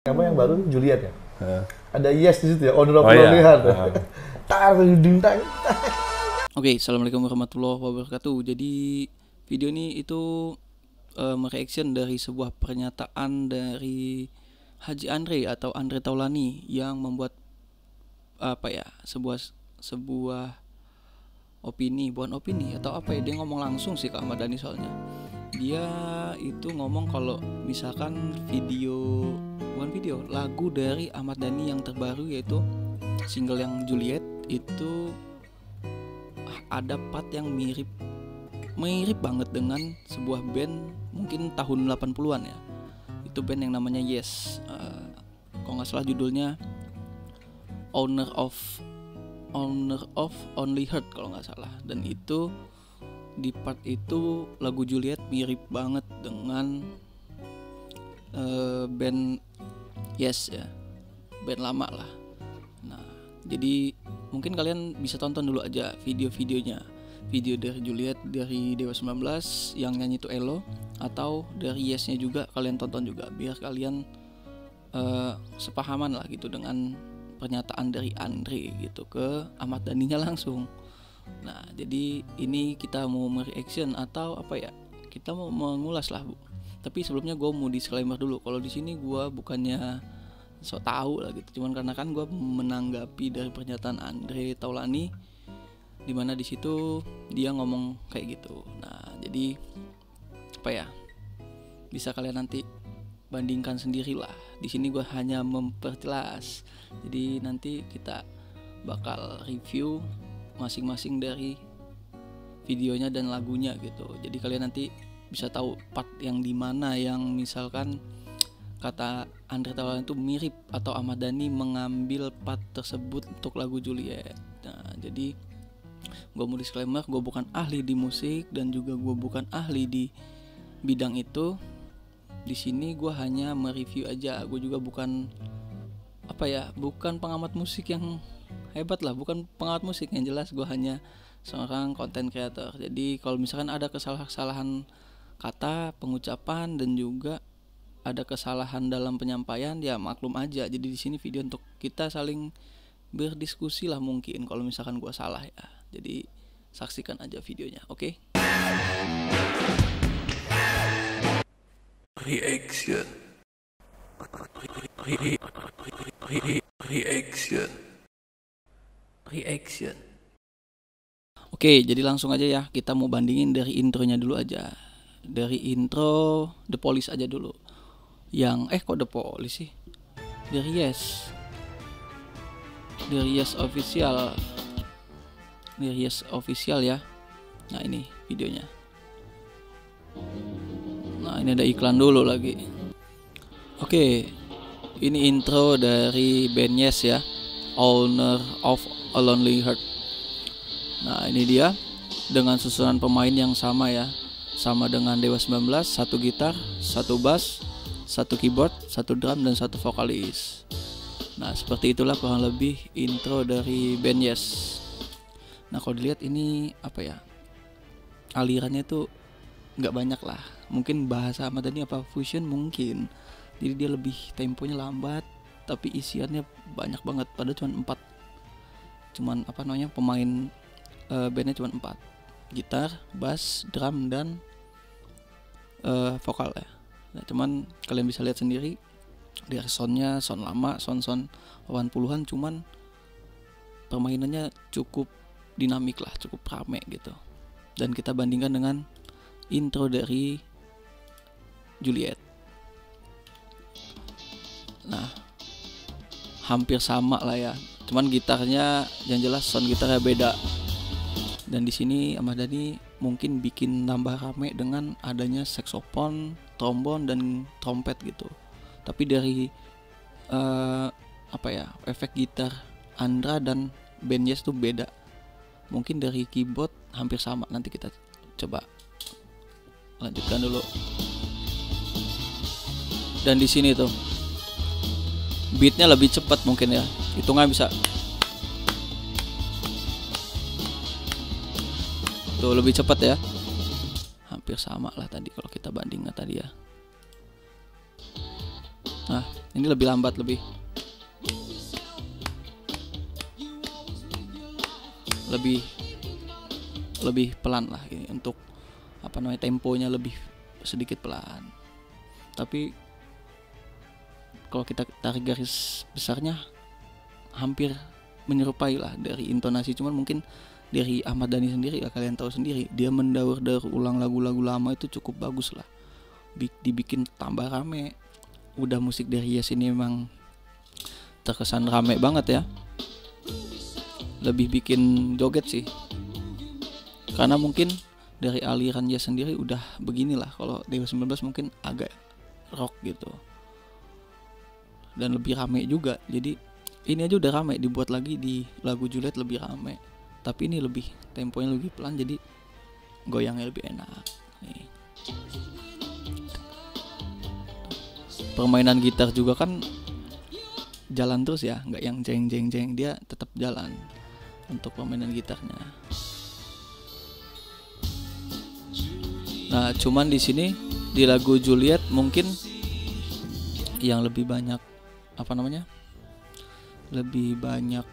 Kamu yang baru Juliet ya? Heeh. Ada Yes di situ ya, Owner of Oh, iya. Lonely Heart. Heeh. Tar dintang. Oke, assalamualaikum warahmatullahi wabarakatuh. Jadi video ini itu mereaction dari sebuah pernyataan dari Haji Andre atau Andre Taulani yang membuat sebuah opini, bukan opini atau apa ya, dia ngomong langsung sih ke Ahmad Dhani. Soalnya dia itu ngomong kalau misalkan lagu dari Ahmad Dhani yang terbaru, yaitu single yang Juliet, itu ada part yang mirip banget dengan sebuah band mungkin tahun 80-an ya. Itu band yang namanya Yes. Kalau nggak salah judulnya Owner of Only Heart kalau nggak salah. Dan itu di part itu lagu Juliet mirip banget dengan band Yes ya, band lama lah. Nah, jadi mungkin kalian bisa tonton dulu aja video-videonya. Video dari Juliet dari Dewa 19 yang nyanyi itu Elo, atau dari Yes-nya juga kalian tonton juga, biar kalian sepahaman lah gitu dengan pernyataan dari Andre gitu ke Ahmad Dhani-nya langsung. Nah, jadi ini kita mau mereaction atau apa ya? Kita mau mengulas lah, Bu. Tapi sebelumnya gue mau disclaimer dulu, kalau di sini gue bukannya so tahu lah gitu, cuman karena kan gue menanggapi dari pernyataan Andre Taulani, dimana di situ dia ngomong kayak gitu. Nah, jadi apa ya, bisa kalian nanti bandingkan sendirilah. Di sini gue hanya memperjelas. Jadi nanti kita bakal review masing-masing dari videonya dan lagunya gitu. Jadi kalian nanti bisa tahu part yang dimana yang misalkan kata Andre Taulani itu mirip, atau Ahmad Dhani mengambil part tersebut untuk lagu Juliet. Nah, jadi gue mau disclaimer, gue bukan ahli di musik dan juga gue bukan ahli di bidang itu. Di sini gue hanya mereview aja. Gue juga bukan bukan pengamat musik yang hebat lah, bukan pengamat musik. Yang jelas gue hanya seorang content creator. Jadi kalau misalkan ada kesalahan kata, pengucapan, dan juga ada kesalahan dalam penyampaian, ya maklum aja. Jadi di sini video untuk kita saling berdiskusi lah mungkin kalau misalkan gua salah ya. Jadi saksikan aja videonya, oke? Reaction. Oke, jadi langsung aja ya, kita mau bandingin dari intronya dulu aja. Dari intro The Police aja dulu. Kok The Police sih? Dari Yes official. Dari Yes official ya. Nah, ini videonya. Nah, ini ada iklan dulu lagi. Oke, ini intro dari band Yes ya, Owner of a Lonely Heart. Nah, ini dia dengan susunan pemain yang sama ya, sama dengan Dewa 19, satu gitar, satu bass, satu keyboard, satu drum, dan satu vokalis. Nah, seperti itulah kurang lebih intro dari band Yes. Nah, kalau dilihat ini apa ya, alirannya tuh nggak banyak lah. Mungkin bahasa Ahmad Dhani apa fusion mungkin. Jadi dia lebih temponya lambat, tapi isiannya banyak banget. Padahal cuman pemain bandnya cuma 4, gitar, bass, drum, dan vokal ya. Nah, cuman kalian bisa lihat sendiri dari soundnya, sound lama, sound 80-an, cuman permainannya cukup dinamik lah, cukup rame gitu. Dan kita bandingkan dengan intro dari Juliet. Nah, hampir sama lah ya, cuman gitarnya yang jelas sound gitarnya beda. Dan di sini Ahmad Dhani mungkin bikin nambah rame dengan adanya saksofon, trombon, dan trompet gitu. Tapi dari efek gitar Andra dan band Yes tuh beda. Mungkin dari keyboard hampir sama. Nanti kita coba lanjutkan dulu. Dan di sini tuh beatnya lebih cepat mungkin ya. Hitungan bisa. Tuh lebih cepat ya. Hampir sama lah tadi kalau kita bandingkan tadi ya. Nah, Ini lebih lambat, lebih pelan lah ini untuk apa namanya, temponya lebih sedikit pelan. Tapi kalau kita tarik garis besarnya hampir menyerupai lah dari intonasi, cuman mungkin dari Ahmad Dhani sendiri ya, kalian tahu sendiri, dia mendaur-daur ulang lagu-lagu lama itu cukup bagus lah, dibikin tambah rame. Udah musik dari Yes ini memang terkesan rame banget ya, lebih bikin joget sih, karena mungkin dari aliran Yes sendiri udah beginilah. Kalau Dewa 19 mungkin agak rock gitu dan lebih rame juga. Jadi ini aja udah rame, dibuat lagi di lagu Juliet lebih rame, tapi ini lebih temponya lebih pelan, jadi goyangnya lebih enak nih. Permainan gitar juga kan jalan terus ya, nggak yang jeng jeng jeng, dia tetap jalan untuk permainan gitarnya. Nah, cuman di sini di lagu Juliet mungkin yang lebih banyak apa namanya, lebih banyak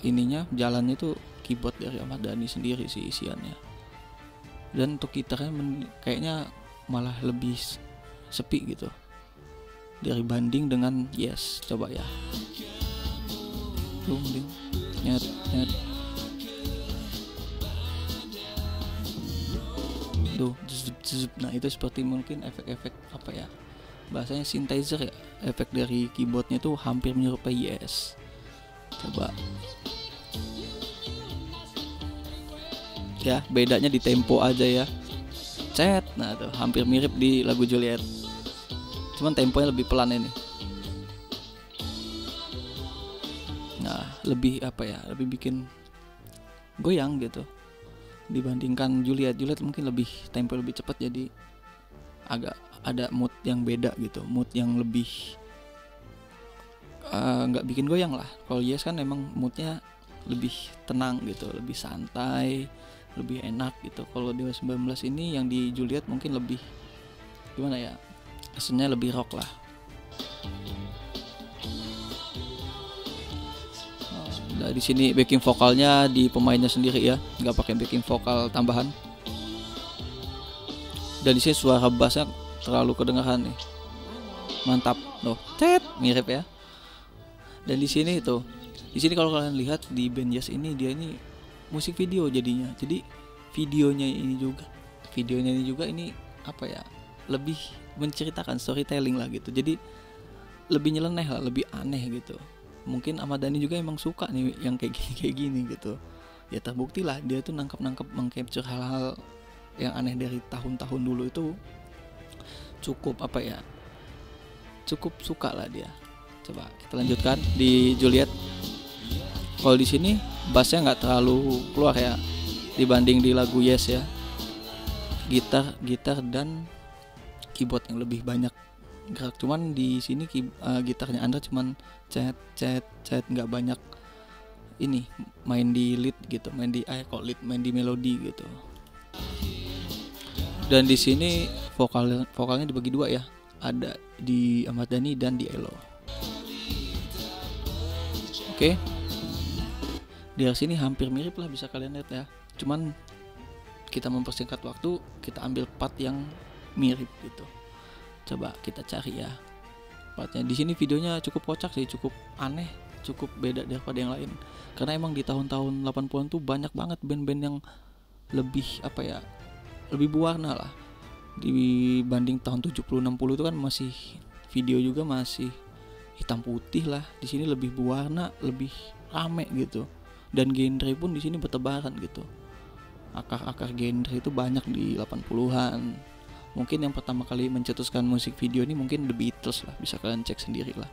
ininya jalannya itu keyboard dari Ahmad Dhani sendiri sih isiannya. Dan untuk gitarnya kayaknya malah lebih sepi gitu dari banding dengan Yes. Coba ya, ding nyet nyet, duh zup. Nah itu seperti mungkin efek-efek apa ya, bahasanya synthesizer ya, efek dari keyboardnya tuh hampir menyerupai Yes. Coba ya, bedanya di tempo aja ya, cet. Nah tuh hampir mirip di lagu Juliet, cuman temponya lebih pelan ini. Nah lebih apa ya, lebih bikin goyang gitu dibandingkan Juliet. Juliet mungkin lebih tempo lebih cepat, jadi agak ada mood yang beda gitu, mood yang lebih nggak bikin goyang lah. Kalau Yes kan emang moodnya lebih tenang gitu, lebih santai, lebih enak gitu. Kalau Dewa 19 ini yang di Juliet mungkin lebih gimana ya, kesannya lebih rock lah. Nah, di sini backing vokalnya di pemainnya sendiri ya, nggak pakai backing vokal tambahan. Dan di sini suara bassnya terlalu kedengaran nih, mantap loh, cet, mirip ya. Dan di sini kalau kalian lihat di band Yes ini, dia ini musik video jadinya. Jadi videonya ini juga ini apa ya, lebih menceritakan storytelling lah gitu. Jadi lebih nyeleneh lah, lebih aneh gitu. Mungkin Ahmad Dhani juga emang suka nih yang kayak gini gitu. Ya terbukti lah dia tuh nangkep mengcapture hal-hal yang aneh dari tahun-tahun dulu itu cukup apa ya, cukup suka lah dia. Coba kita lanjutkan di Juliet. Kalau di sini bassnya nggak terlalu keluar ya dibanding di lagu Yes ya. Gitar dan keyboard yang lebih banyak gerak. Cuman di sini gitarnya Andra cuman cet, nggak banyak ini main di lead gitu, main di melodi gitu. Dan di sini vokalnya dibagi dua ya, ada di Ahmad Dhani dan di Elo. Oke. Di sini hampir mirip lah, bisa kalian lihat ya. Cuman kita mempersingkat waktu, kita ambil part yang mirip gitu. Coba kita cari ya partnya. Di sini videonya cukup kocak sih, cukup aneh, cukup beda daripada yang lain. Karena emang di tahun-tahun 80-an tuh banyak banget band-band yang lebih apa ya, lebih berwarna lah. Dibanding tahun 70-60 itu kan masih video juga masih hitam putih lah. Di sini lebih berwarna, lebih rame gitu. Dan genre pun di sini bertebaran gitu. Akar-akar genre itu banyak di 80-an. Mungkin yang pertama kali mencetuskan musik video ini mungkin The Beatles lah, bisa kalian cek sendiri lah.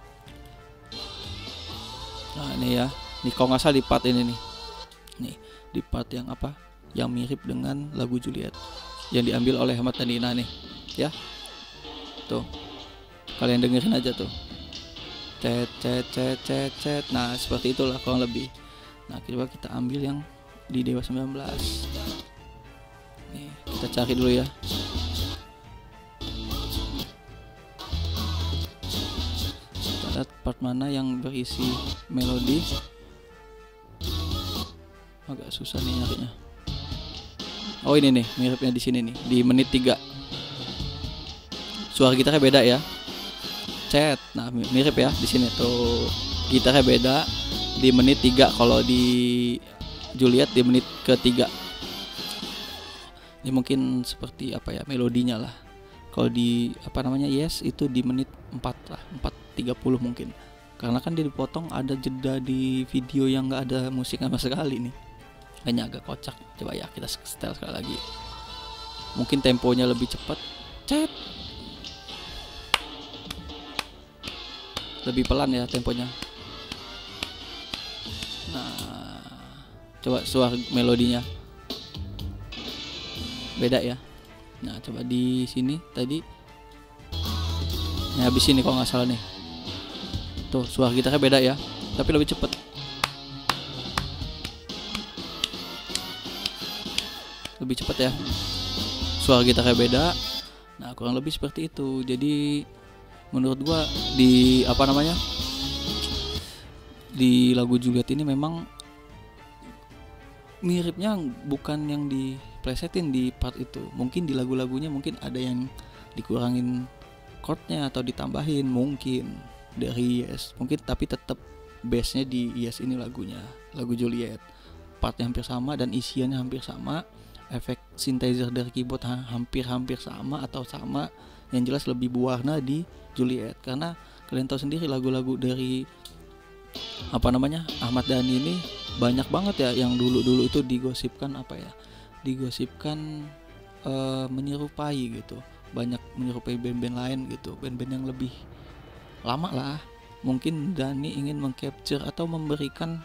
Nah ini ya, nih kalau nggak salah di part ini nih di part yang apa, yang mirip dengan lagu Juliet yang diambil oleh Ahmad Dhani nih ya, tuh kalian dengerin aja tuh, cet. Nah seperti itulah kurang lebih. Nah coba kita ambil yang di Dewa 19 nih, kita cari dulu ya. lihat part mana yang berisi melodi. Agak susah nih nyarinya. Oh ini nih, miripnya di sini nih, di menit 3. Suara gitarnya beda ya. Cet. Nah, mirip ya di sini tuh. Gitarnya beda di menit 3, kalau di Juliet di menit ke-3. Ini mungkin seperti apa ya, melodinya lah. Kalau di Yes itu di menit 4 lah, 4:30 mungkin. Karena kan dia dipotong, ada jeda di video yang nggak ada musik sama sekali nih. Kayaknya agak kocak. Coba ya kita setel sekali lagi. Mungkin temponya lebih cepat. Cet. Lebih pelan ya temponya. Nah, coba suara melodinya. Beda ya. Nah, coba di sini tadi. Nah, habis ini kalau nggak salah nih. Tuh, suara gitarnya beda ya, tapi lebih cepet. Lebih cepet ya. Suara gitarnya beda. Nah, kurang lebih seperti itu. Jadi menurut gua di di lagu Juliet ini memang miripnya bukan yang diplesetin di part itu. Mungkin di lagu-lagunya mungkin ada yang dikurangin chordnya atau ditambahin mungkin dari Yes. Mungkin tapi tetap base-nya di Yes ini lagu Juliet. Partnya hampir sama dan isiannya hampir sama. Efek synthesizer dari keyboard hampir sama atau sama. Yang jelas lebih berwarna di Juliet, karena kalian tahu sendiri lagu-lagu dari Ahmad Dhani ini banyak banget ya yang dulu itu digosipkan menyerupai gitu, banyak menyerupai band-band lain gitu, band-band yang lebih lama lah. Mungkin Dhani ingin mengcapture atau memberikan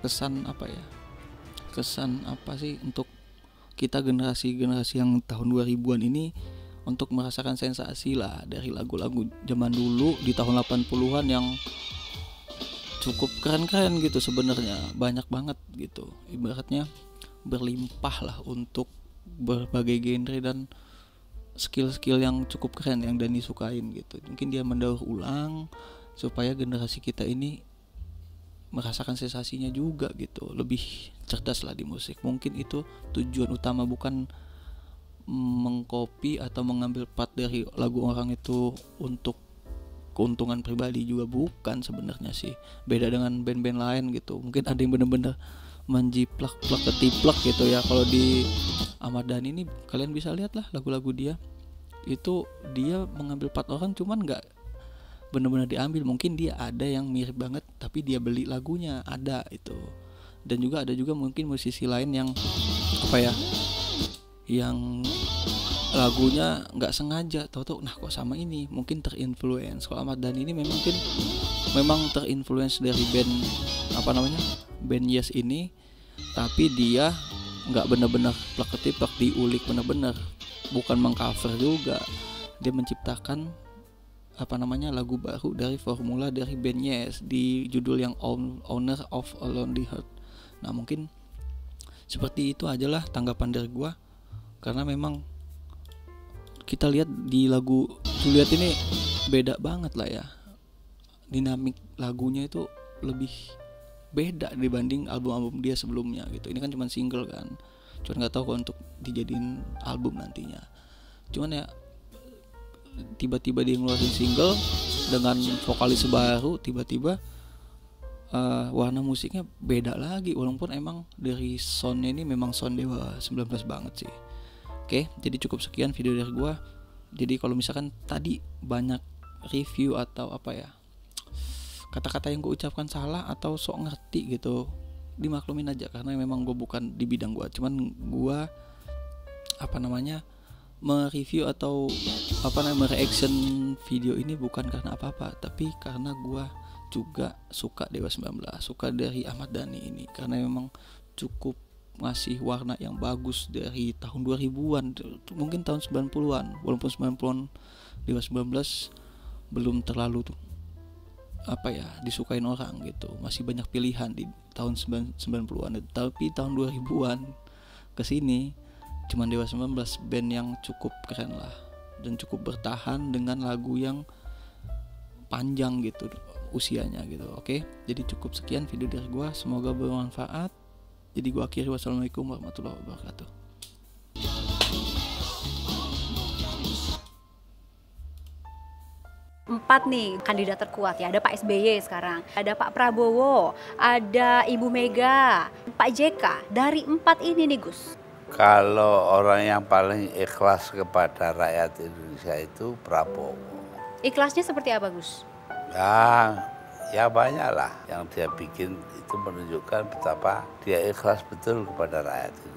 kesan apa sih untuk kita generasi yang tahun 2000-an ini, untuk merasakan sensasi lah dari lagu-lagu zaman dulu di tahun 80-an yang cukup keren-keren gitu sebenarnya, banyak banget gitu, ibaratnya berlimpah lah untuk berbagai genre dan skill-skill yang cukup keren yang Dhani sukain gitu. Mungkin dia mendaur ulang supaya generasi kita ini merasakan sensasinya juga gitu, lebih cerdas lah di musik. Mungkin itu tujuan utama, bukan mengcopy atau mengambil part dari lagu orang itu untuk keuntungan pribadi juga bukan sebenarnya sih. Beda dengan band-band lain gitu. Mungkin ada yang bener-bener menjiplak ketiplak gitu ya. Kalau di Ahmad Dhani ini kalian bisa lihat lah lagu-lagu dia. Itu dia mengambil part orang, cuman nggak bener-bener diambil. Mungkin dia ada yang mirip banget tapi dia beli lagunya, ada itu. Dan juga ada mungkin musisi lain yang yang lagunya nggak sengaja tahu nah kok sama ini, mungkin terinfluence. Kalau Ahmad Dhani ini memang terinfluence dari band Yes ini, tapi dia nggak benar-benar plak ketiplak diulik benar-benar, bukan mengcover juga. Dia menciptakan lagu baru dari formula dari band Yes di judul yang Owner of a Lonely Heart. Nah, mungkin seperti itu aja lah tanggapan dari gua, karena memang kita lihat di lagu Juliet ini beda banget lah ya, dinamik lagunya itu lebih beda dibanding album-album dia sebelumnya gitu. Ini kan cuma single kan, cuman nggak tahu kalau untuk dijadiin album nantinya. Cuman ya tiba-tiba dia ngeluarin single dengan vokalis baru, tiba-tiba warna musiknya beda lagi, walaupun emang dari soundnya ini memang sound Dewa 19 banget sih. Oke, jadi cukup sekian video dari gua. Jadi kalau misalkan tadi banyak review atau kata-kata yang gue ucapkan salah atau sok ngerti gitu, dimaklumin aja, karena memang gue bukan di bidang gue. Cuman gue mereview atau mereaction video ini bukan karena apa-apa, tapi karena gue juga suka Dewa 19, suka dari Ahmad Dhani ini, karena memang cukup ngasih warna yang bagus dari tahun 2000-an, mungkin tahun 90-an. Walaupun 90-an Dewa 19 belum terlalu disukain orang gitu, masih banyak pilihan di tahun 90-an, tapi tahun 2000-an kesini cuman Dewa 19 band yang cukup keren lah dan cukup bertahan dengan lagu yang panjang gitu usianya gitu. Oke, jadi cukup sekian video dari gue, semoga bermanfaat. Jadi gue akhiri, wassalamualaikum warahmatullahi wabarakatuh. Empat nih kandidat terkuat ya, ada Pak SBY sekarang, ada Pak Prabowo, ada Ibu Mega, Pak JK. Dari empat ini nih Gus, Kalau orang yang paling ikhlas kepada rakyat Indonesia itu Prabowo. ikhlasnya seperti apa Gus? Ya banyak lah yang dia bikin itu menunjukkan betapa dia ikhlas betul kepada rakyat Indonesia.